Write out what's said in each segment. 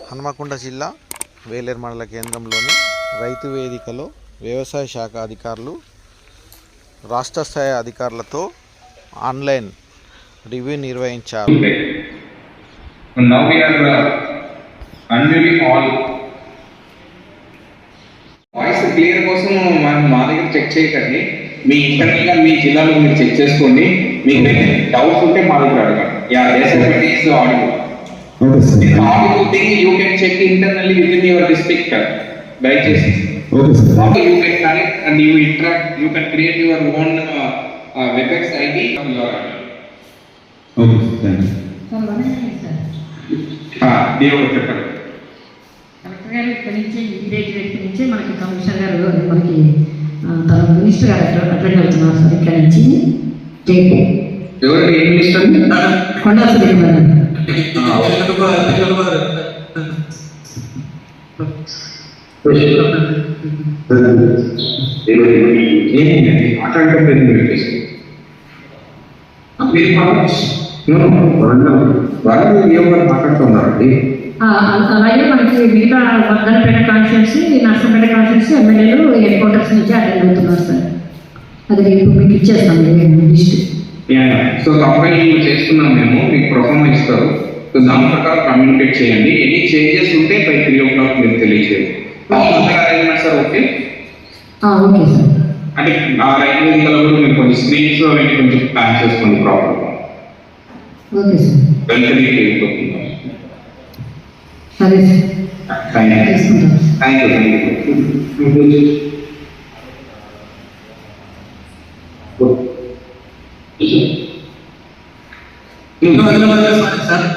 హన్మకొండ జిల్లా వేలేరు మండల కేంద్రంలోని రైతు వేదికలో వ్యవసాయ శాఖ అధికారులు రాష్ట్ర స్థాయి అధికారులతో ఆన్లైన్ రివ్యూ నిర్వహించారు. వాయిస్ క్లియర్ కోసం మా దగ్గర చెక్ చేయకండి, మీ ఇంటర్నల్గా మీ జిల్లాలో మీరు చెక్ చేసుకోండి. మీకు డౌట్స్ ఉంటే మా దగ్గర అడగండి. Audible thing you can check internally within your district. దయచేసి you can connect and you interact. You can create your own WebEx ID. Okay, thank you. దేవుడు చెప్పండి. కలెక్టర్ గారు ఇక్కడి నుంచి ఇమీడియట్ వ్యక్తి నుంచి మనకి కమిషనర్ గారు మనకి తన మినిస్టర్ గారు అటెండ్ అవుతున్నారు సార్. ఇక్కడ నుంచి ఎవరు ఏ మినిస్టర్? కొండా సురేఖ గారు. మాట్లాడుతున్నారండి. అలాగే మనకి మిగతా వర్ధనపేట కాన్స్టిట్యున్సీ, నర్సంపేట కాన్స్టిట్యున్సీ ఎమ్మెల్యేలు హెడ్ క్వార్టర్స్ నుంచి అటెండ్ అవుతున్నారు సార్. అది రేపు మీకు ఇచ్చేస్తాం లిస్ట్. సో కంపెనీ చేస్తున్నాం మేము, మీకు ప్రొఫార్మ్ ఇస్తారు. సో దాని ప్రకారం కమ్యూనికేట్ చేయండి. ఎన్ని చేంజెస్ ఉంటే బై 3 o'clock మీరు తెలియజేయండి. Sir okay okay sir. అంటే ఆ రైతు వేదికలో కూడా మీరు కొంచెం స్క్రీన్స్ అవన్నీ కొంచెం ప్లాన్ చేసుకోండి ప్రాపర్గా. Okay sir. వెంటనే సరే సార్. Thank you. సార్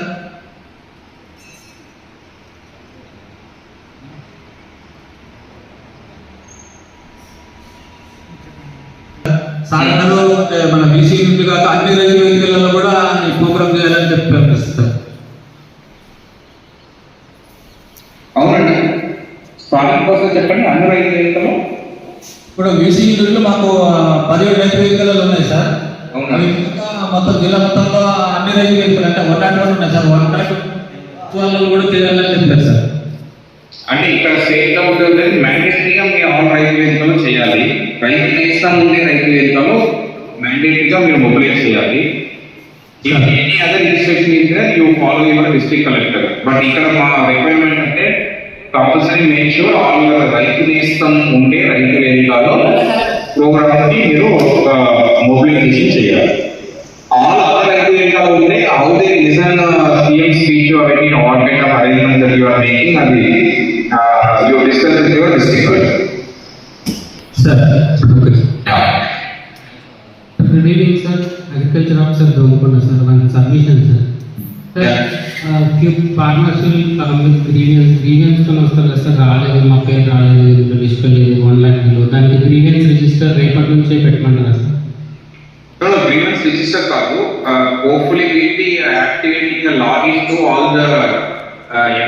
సాధారణ మన బీసీ కాక అన్ని రైతు వేదికలలో కూడా ఈ ప్రోగ్రామ్ చేయాలని చెప్పారు సార్. అవునండి, స్టార్టింగ్ కోసం చెప్పండి. అన్ని రైతు వేదికలు ఇప్పుడు బీసీ మాకు 17 రైతు వేదికలలో ఉన్నాయి సార్. మొత్తం జిల్లా మొత్తంలో అన్ని రైతు వేదికలు అంటే 101 ఉన్నాయి సార్. 102 కూడా చేయాలని చెప్పారు సార్. అంటే ఇక్కడ స్టేట్ లో ఉంటుంది మ్యాండేటరీగా మీ ఆల్ రైతు వేదికలు చేయాలి. రైతు నేస్తం ఉండే రైతు వేదికలు మ్యాండేటరీగా మీరు మొబిలైజ్ చేయాలి. Any other instruction is there you follow your district collector. But ఇక్కడ మా రిక్వైర్మెంట్ అంటే compulsory make sure all your Rythu Nestham ఉండే రైతు వేదికలో ప్రోగ్రామ్ కి మీరు మొబిలైజేషన్ చేయాలి. All other రైతు ఉంటే how they listen CM speech or any all kind of arrangement that you are making, అది you discuss with your district collector. Sir, okay. Good evening, sir. Agriculture officer Domkonda, sir. One submission, sir. Sir, few farmers will come with grievance to వస్తారు sir. రాలేదు, మా పేరు రాలేదు, list లేదు, 1 lakh below. దానికి grievance register రేపటి నుంచే పెట్టమంటారా sir? Grievance register కాదు. Hopefully we'll be activating the login to all the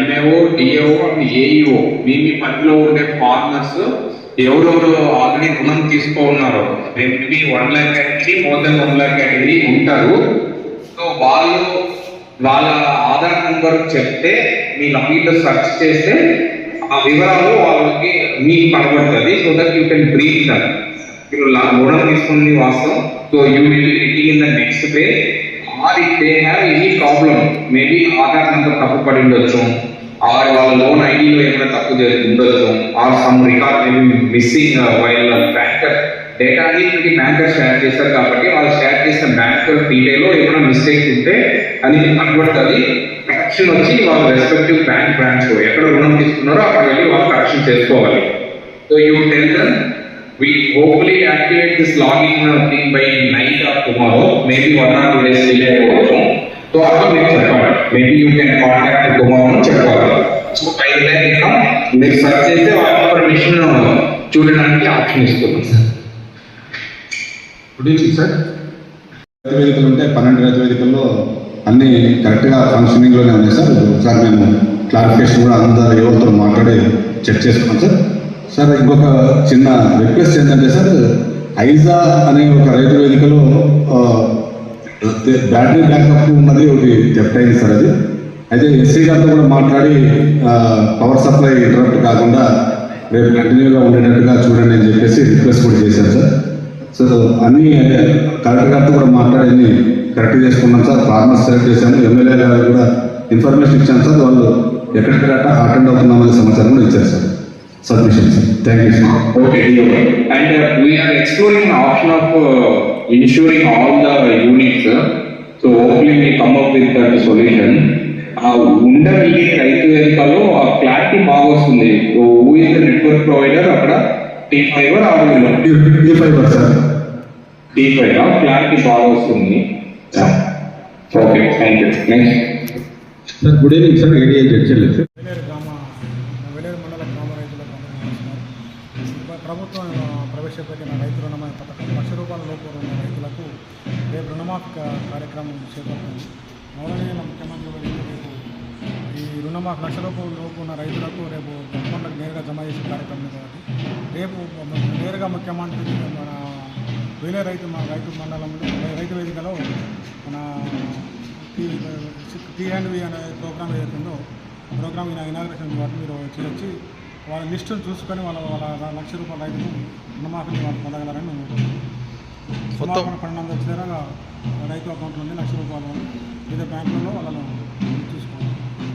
MAO, DAO and AEO. మీ పరిధిలో ఉండే ఫార్మర్స్ ఎవరెవరు ఆల్రెడీ రుణం తీసుకున్నారో, maybe 1 lakh category, more than 1 lakh category ఉంటారు. సో వాళ్ళు వాళ్ళ ఆధార్ నెంబర్ చెప్తే మీ లాగిన్లో సెర్చ్ చేస్తే ఆ వివరాలు వాళ్ళకి మీకు కనబడుతుంది. So that you can brief that. మీరు రుణం తీసుకుంది వాస్తవం. So you will be hitting in the next page, or if they have any problem, maybe Aadhaar number తప్పు పడి ఉండొచ్చు, or వాళ్ళ లోన్ ఐడిలో ఏమైనా తప్పు ఉండొచ్చు, or some record may be missing while banker data అనేది బ్యాంకర్ షేర్ చేస్తారు. కాబట్టి వాళ్ళు షేర్ చేసిన బ్యాంకర్ డీటెయిల్లో ఏమైనా మిస్టేక్ ఉంటే అది కనబడుతుంది. కరెక్షన్ వచ్చి వాళ్ళ రెస్పెక్టివ్ బ్యాంక్ బ్రాంచ్ ఎక్కడ రుణం తీసుకున్నారో అక్కడ వెళ్ళి వాళ్ళు కరెక్షన్ చేసుకోవాలి. So you tell them we hopefully activate this login thing by night or tomorrow, maybe 1 or 2 days delay also. So after we check out, maybe you can contact tomorrow check out. So by then come మీరు search చేస్తే వాళ్ళ permission చూడడానికి option ఇస్తుంది sir. Good evening sir. రైతు వేదికలు ఉంటే 12 రైతు వేదికల్లో అన్ని కరెక్ట్గా ఫంక్షనింగ్లోనే ఉన్నాయి సార్. ఒకసారి మేము క్లారిఫికేషన్ కూడా అందరూ ఎవరితో మాట్లాడి చెక్ చేసుకున్నాం సార్. సార్ ఇంకొక చిన్న రిక్వెస్ట్ ఏంటంటే సార్, ఐజా అనే ఒక రైతు వేదికలో బ్యాటరీ బ్యాకప్ ఉన్నది ఒకటి థెఫ్ట్ అయింది సార్. అది అయితే ఎస్సీ గారితో కూడా మాట్లాడి పవర్ సప్లై ఇంటరప్ట్ కాకుండా రేపు కంటిన్యూగా ఉండేటట్టుగా చూడండి అని చెప్పేసి రిక్వెస్ట్ కూడా చేశారు సార్. సో అన్నీ కలెక్టర్ గారితో కూడా మాట్లాడి కరెక్ట్ చేసుకున్నాం సార్. ఫార్మర్స్ సెలెక్ట్ చేశాము, ఎమ్మెల్యే గారికి కూడా ఇన్ఫర్మేషన్ ఇచ్చాను సార్. వాళ్ళు ఎక్కడికి అటెండ్ అవుతున్నామనే సమాచారం కూడా ఇచ్చారు sir. Submission, sir. Thank you, sir. Okay. And we are exploring an option of insuring all the units. So hopefully we come up with that solution. Undavalli రైతు వేదికలో ఆ క్లారిటీ బాగా వస్తుంది. Who is the network provider అక్కడ T5 T5 sir. T5 clarity బాగా వస్తుంది. Okay, thank you. Next sir, good evening sir. ఏడిఐ Jadcherla sir. Veleru మండల గ్రామ రైతులకు ప్రభుత్వం ప్రవేశపెట్టిన రైతు రుణమాఫీ పథకం ₹1,00,000 లోపు ఉన్న రైతులకు రేపు రుణమాఫీ కార్యక్రమం చేపడుతుంది. గౌరవనీయ ముఖ్యమంత్రి రేపు ఈ రుణమాఫీ ₹1,00,000 లోపు ఉన్న రైతులకు రేపు అకౌంట్లకు నేరుగా జమ చేసే కార్యక్రమం కాబట్టి రేపు నేరుగా ముఖ్యమంత్రి మన వేలేరు రైతు మండలంలో రైతు వేదికలో మన T&V అనే ప్రోగ్రామ్ ఏదైతుందో ప్రోగ్రామ్ ఇనాగ్రేషన్ వాటి మీరు వచ్చి వాళ్ళ లిస్టును చూసుకొని వాళ్ళ ₹1,00,000 రైతులు రుణమాఫీని వాళ్ళు పొందగలరని మేము సుమారు 1200 చిల్లరగా రైతు అకౌంట్లో ఉంది. ₹1,00,000 వివిధ బ్యాంకులలో వాళ్ళను